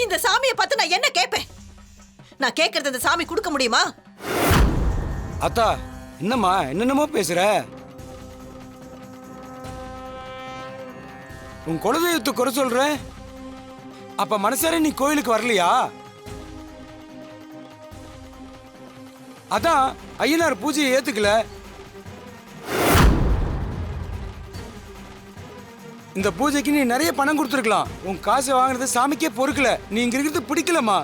இந்த சாமியை பார்த்து நான் என்ன கேட்பேன்? நான் கேட்கறது இந்த சாமி கொடுக்க முடியுமா? அத்தா என்னம்மா என்னென்னமோ பேசுற? உன் குலதெய்வத்தை குறை சொல்ற, அப்ப மனசார நீ கோயிலுக்கு வரலையா? அதான் ஐயனார் பூஜையை ஏத்துக்கல. இந்த பூஜைக்கு நீ நிறைய பணம் கொடுத்துருக்கலாம். உன் காசை வாங்குறது சாமிக்கே பொறுக்கல. நீ இங்க இருக்கிறது பிடிக்கலமா.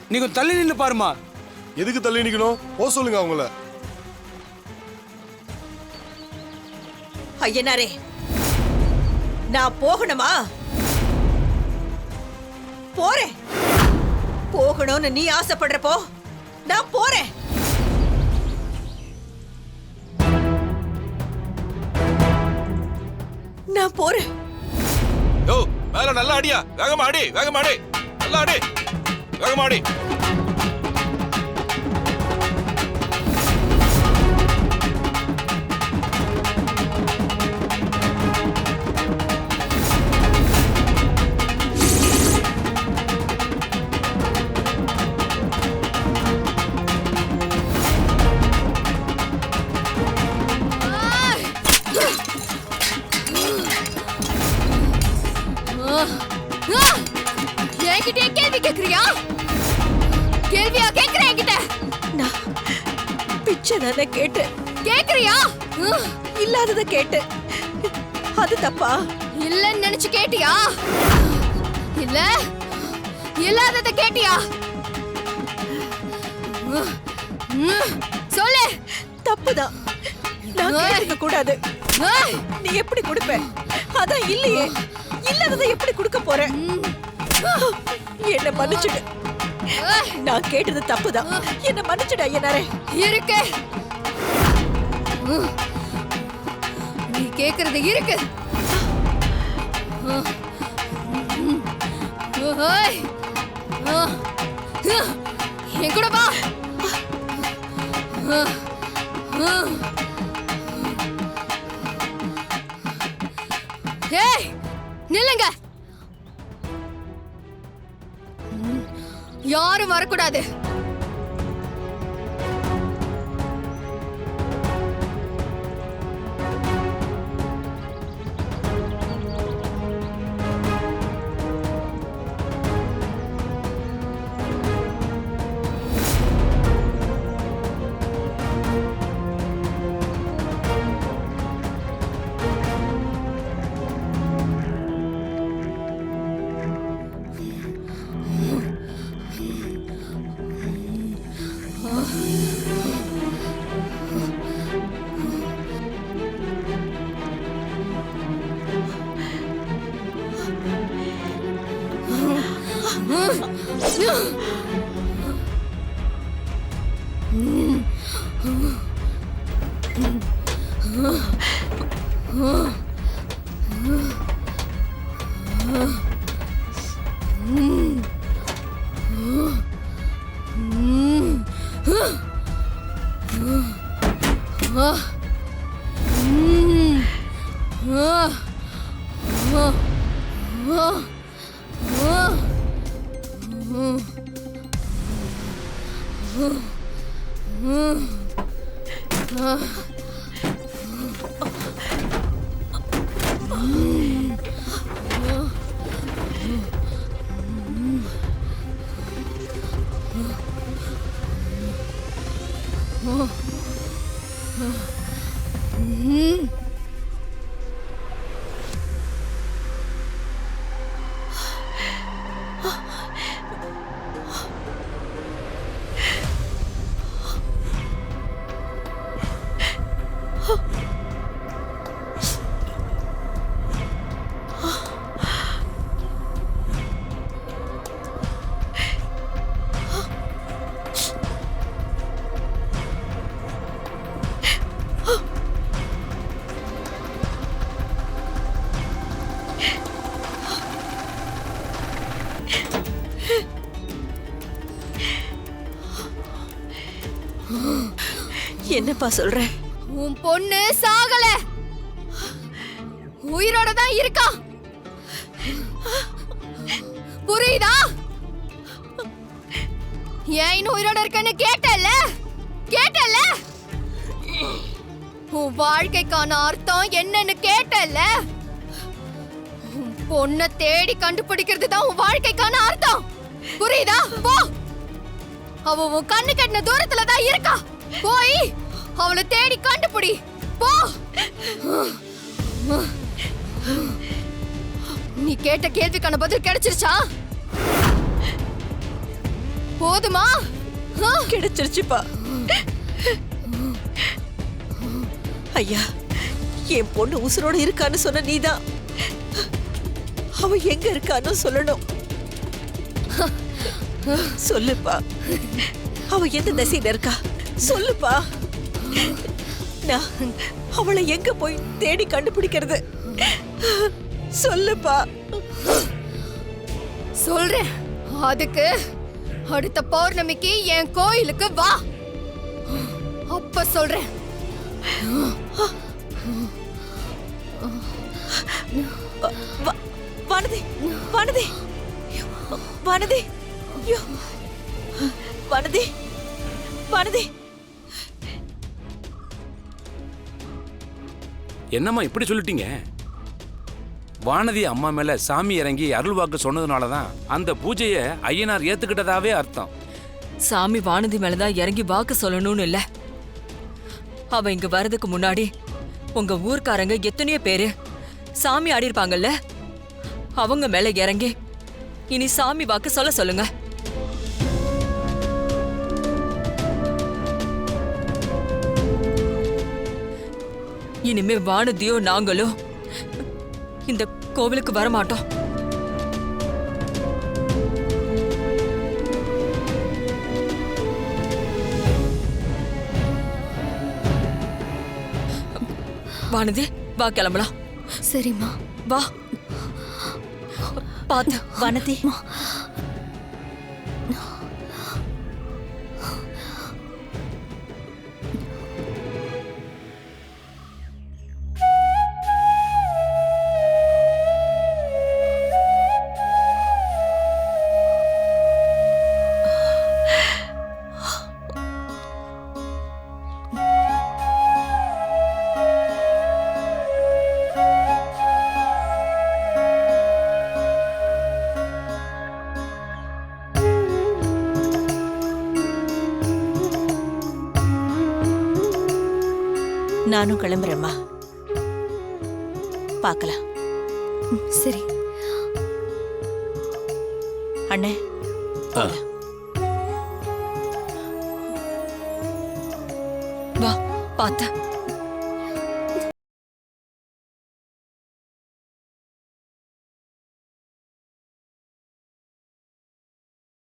நீ கொஞ்சம் தள்ளி நின்று பாருமா. எதுக்கு தள்ளி நிக்கணும்? போ சொல்லுங்க அவங்கள. ஐயனாரே, நான் போகணுமா? போறேன். போகணும்னு நீ ஆசைப்படுறப்போ நான் போறேன். நான் போறேன். யோ, மேல நல்லா அடியா. வேகமா அடி, வேகமா அடி. நல்லா அடி. வேகமா அடி. என்கிட்ட கேள்வி கேக்குறியா? கேள்வியா கேக்குற என்கிட்ட? நான் பிச்சை தானே கேட்டேன். கேக்குறியா? இல்லாதத கேட்டேன். அது தப்பா? இல்லன்னு நினைச்சு கேட்டியா? இல்ல இல்லாதத கேட்டியா? சொல்லு. தப்புதான். நான் கேட்க கூடாது. நீ எப்படி கொடுப்ப? அதான் இல்லையே. இல்லாததை எப்படி கொடுக்க போற? என்ன மன்னிச்சுடு. நான் கேட்டது தப்புதான். என்ன மன்னிச்சுடு ஐயனாரே. இருக்கு. நீ கேக்குறது இருக்கு. என் கூட வா. ஏய், நில்லுங்க. யாரும் வரக்கூடாது. என்னப்பா சொல்ற? உன் பொண்ணு சாகல, உயிரோட தான் இருக்கா. புரியுதா? ஏன் இன்னும் உயிரோட இருக்கன்னு கேட்டல்ல? கேட்டல்ல? உன் வாழ்க்கைக்கான அர்த்தம் என்னன்னு கேட்டல்ல? பொண்ணை தேடி கண்டுபிடிக்கிறது தான் உன் வாழ்க்கைக்கான அர்த்தம். புரியுதா? போ. அவ உன் கண்ணு கட்டின தூரத்துல தான் இருக்கா. போய் அவளை தேடி கண்டுபிடி. போ. நீ கேட்ட கேள்விக்கான பதில் கிடைச்சிருச்சா? போதுமா? கிடைச்சிருச்சுப்பா. ஐயா, என் பொண்ணு உசுரோட இருக்கான்னு சொன்ன நீதான் அவ எங்க இருக்கான்னு சொல்லணும். சொல்லுப்பா, அவ எந்த திசையில இருக்கா சொல்லுப்பா. நான் அவளை எங்க போய் தேடி கண்டுபிடிக்கிறது சொல்லுப்பா. சொல்றேன். அதுக்கு அடுத்த பௌர்ணமிக்கு என் கோயிலுக்கு வா. அப்ப சொல்றேன். வானதி, வானதி, வானதி, வானதி, வானதி. என்னம்மா இப்படி சொல்லிட்டீங்க? வானதி அம்மா மேல சாமி இறங்கி அருள் வாக்கு சொன்னதுனாலதான் அந்த பூஜையை ஐயனார் ஏத்துக்கிட்டதாவே அர்த்தம். சாமி வானதி மேலதான் இறங்கி வாக்கு சொல்லணும்னு இல்ல. அவ இங்க வர்றதுக்கு முன்னாடி உங்க ஊர்க்காரங்க எத்தனையோ பேரு சாமி ஆடி இருப்பாங்கல்ல, அவங்க மேல இறங்கி இனி சாமி வாக்கு சொல்ல சொல்லுங்க. இனிமே வானதியோ நாங்களோ இந்த கோவிலுக்கு வரமாட்டோம். வானதி, வா கிளம்பலாம். சரிம்மா. வா. பாத்து. வானதி, நானும் கிளம்புறேம்மா. பார்க்கலாம். சரி அண்ணே. வா பாத்து.